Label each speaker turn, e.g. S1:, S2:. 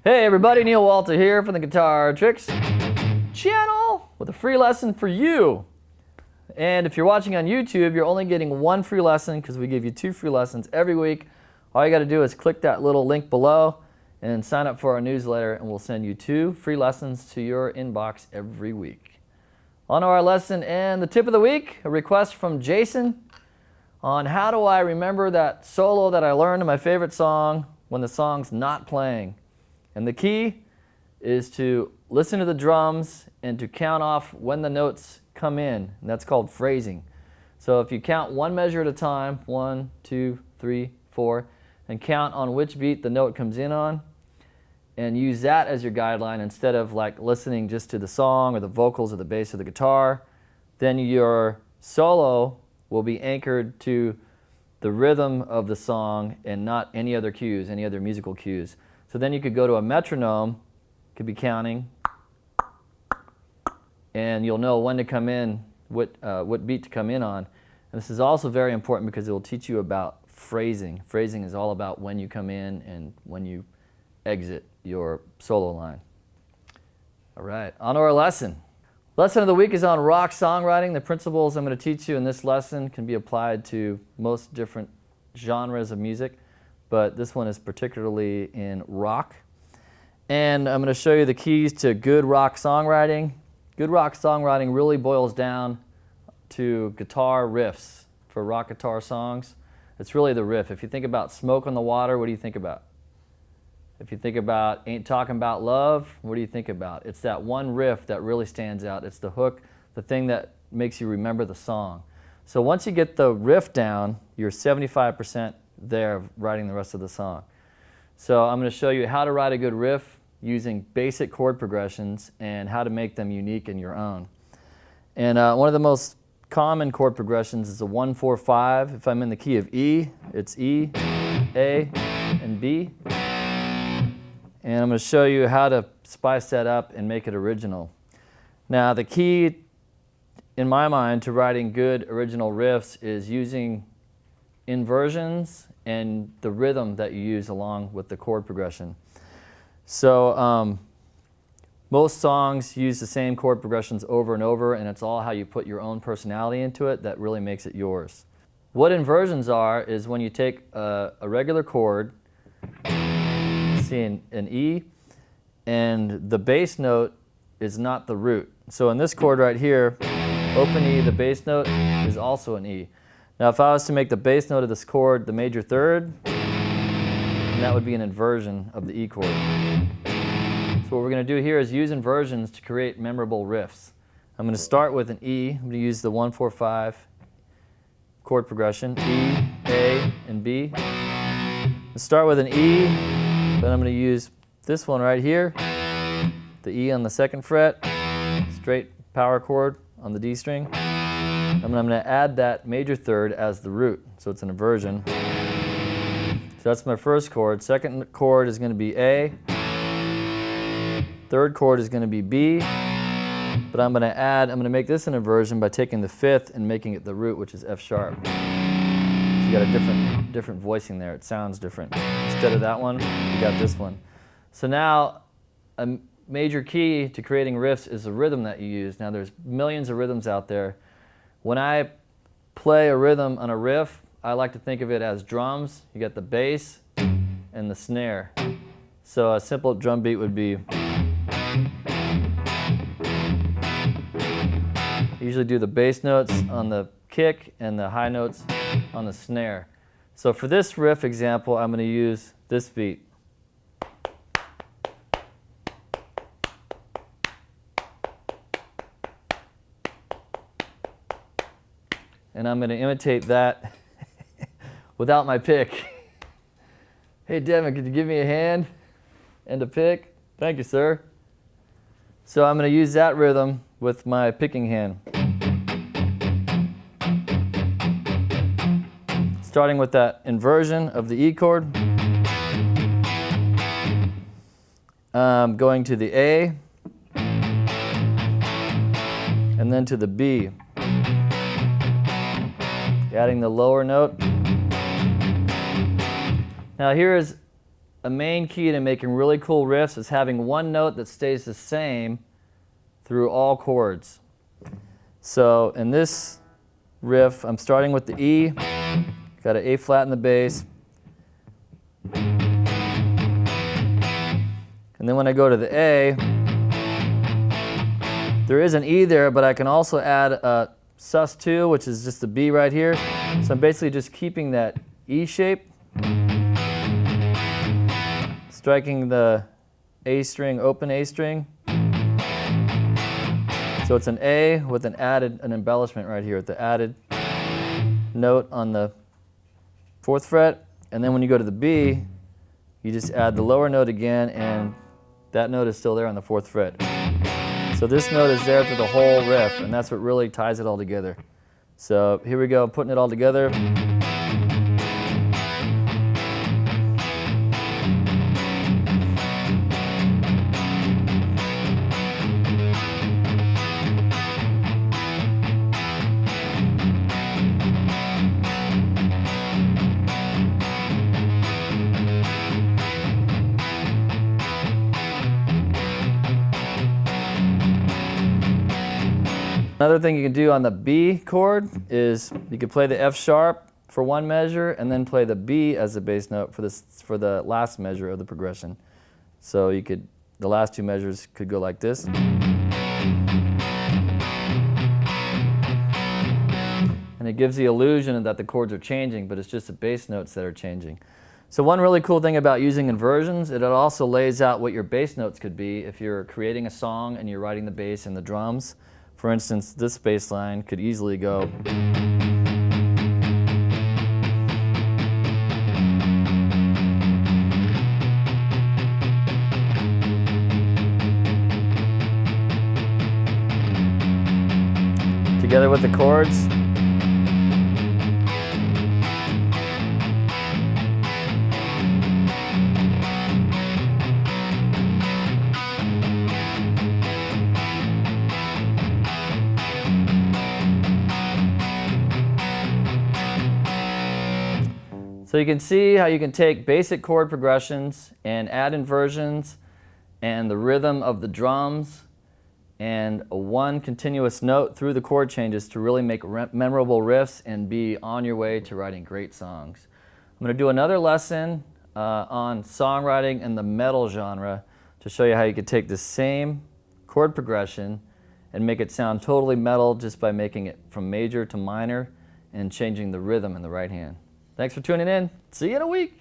S1: Hey everybody, Neal Walter here from the Guitar Tricks channel with a free lesson for you. And if you're watching on YouTube, you're only getting one free lesson because we give you 2 free lessons every week. All you got to do is click that little link below and sign up for our newsletter, and we'll send you 2 free lessons to your inbox every week. On to our lesson and the tip of the week, a request from Jason on how do I remember that solo that I learned in my favorite song when the song's not playing. And the key is to listen to the drums and to count off when the notes come in, and that's called phrasing. So if you count 1 measure at a time, 1, 2, 3, 4, and count on which beat the note comes in on, and use that as your guideline instead of like listening just to the song or the vocals or the bass or the guitar, then your solo will be anchored to the rhythm of the song and not any other cues, any other musical cues. So then you could go to a metronome, could be counting, and you'll know when to come in, what beat to come in on. And this is also very important because it will teach you about phrasing. Phrasing is all about when you come in and when you exit your solo line. All right, on to our lesson. Lesson of the week is on rock songwriting. The principles I'm going to teach you in this lesson can be applied to most different genres of music, but this one is particularly in rock. And I'm going to show you the keys to good rock songwriting. Good rock songwriting really boils down to guitar riffs for rock guitar songs. It's really the riff. If you think about Smoke on the Water, what do you think about? If you think about Ain't Talking About Love, what do you think about? It's that one riff that really stands out. It's the hook, the thing that makes you remember the song. So once you get the riff down, you're 75% there of writing the rest of the song. So I'm going to show you how to write a good riff using basic chord progressions and how to make them unique and your own. And one of the most common chord progressions is a 1-4-5. If I'm in the key of E, it's E, A, and B. And I'm going to show you how to spice that up and make it original. Now the key, in my mind, to writing good original riffs is using inversions and the rhythm that you use along with the chord progression. So most songs use the same chord progressions over and over, and it's all how you put your own personality into it that really makes it yours. What inversions are is when you take a regular chord, see an E, and the bass note is not the root. So in this chord right here, open E, the bass note is also an E. Now if I was to make the bass note of this chord the major third, that would be an inversion of the E chord. So what we're going to do here is use inversions to create memorable riffs. I'm going to start with an E. I'm going to use the 1-4-5 chord progression, E, A, and B. Let's start with an E, then I'm going to use this one right here, the E on the 2nd fret, straight power chord on the D string. And I'm going to add that major third as the root, so it's an inversion. So that's my first chord. 2nd chord is going to be A. 3rd chord is going to be B. But I'm going to make this an inversion by taking the 5th and making it the root, which is F sharp. So you got a different voicing there. It sounds different. Instead of that one, you got this one. So now a major key to creating riffs is the rhythm that you use. Now there's millions of rhythms out there. When I play a rhythm on a riff, I like to think of it as drums. You got the bass and the snare. So a simple drum beat would be, usually do the bass notes on the kick and the high notes on the snare. So for this riff example, I'm going to use this beat. And I'm going to imitate that without my pick. Hey Devin, could you give me a hand and a pick? Thank you, sir. So I'm going to use that rhythm with my picking hand. Starting with that inversion of the E chord. Going to the A. and then to the B. Adding the lower note. Now here is a main key to making really cool riffs is having one note that stays the same through all chords. So in this riff, I'm starting with the E, got an A flat in the bass, and then when I go to the A, there is an E there, but I can also add a sus2, which is just the B right here. So I'm basically just keeping that E shape, striking the A string, open A string. So it's an A with an embellishment right here, the added note on the 4th fret. And then when you go to the B, you just add the lower note again, and that note is still there on the 4th fret. So this note is there through the whole riff, and that's what really ties it all together. So here we go, putting it all together. Another thing you can do on the B chord is you could play the F sharp for one measure and then play the B as the bass note for the last measure of the progression. So you could, the last two measures could go like this. And it gives the illusion that the chords are changing, but it's just the bass notes that are changing. So one really cool thing about using inversions, it also lays out what your bass notes could be if you're creating a song and you're writing the bass and the drums. For instance, this bass line could easily go. Together with the chords. So you can see how you can take basic chord progressions and add inversions and the rhythm of the drums and one continuous note through the chord changes to really make memorable riffs and be on your way to writing great songs. I'm going to do another lesson on songwriting in the metal genre to show you how you could take the same chord progression and make it sound totally metal just by making it from major to minor and changing the rhythm in the right hand. Thanks for tuning in. See you in a week.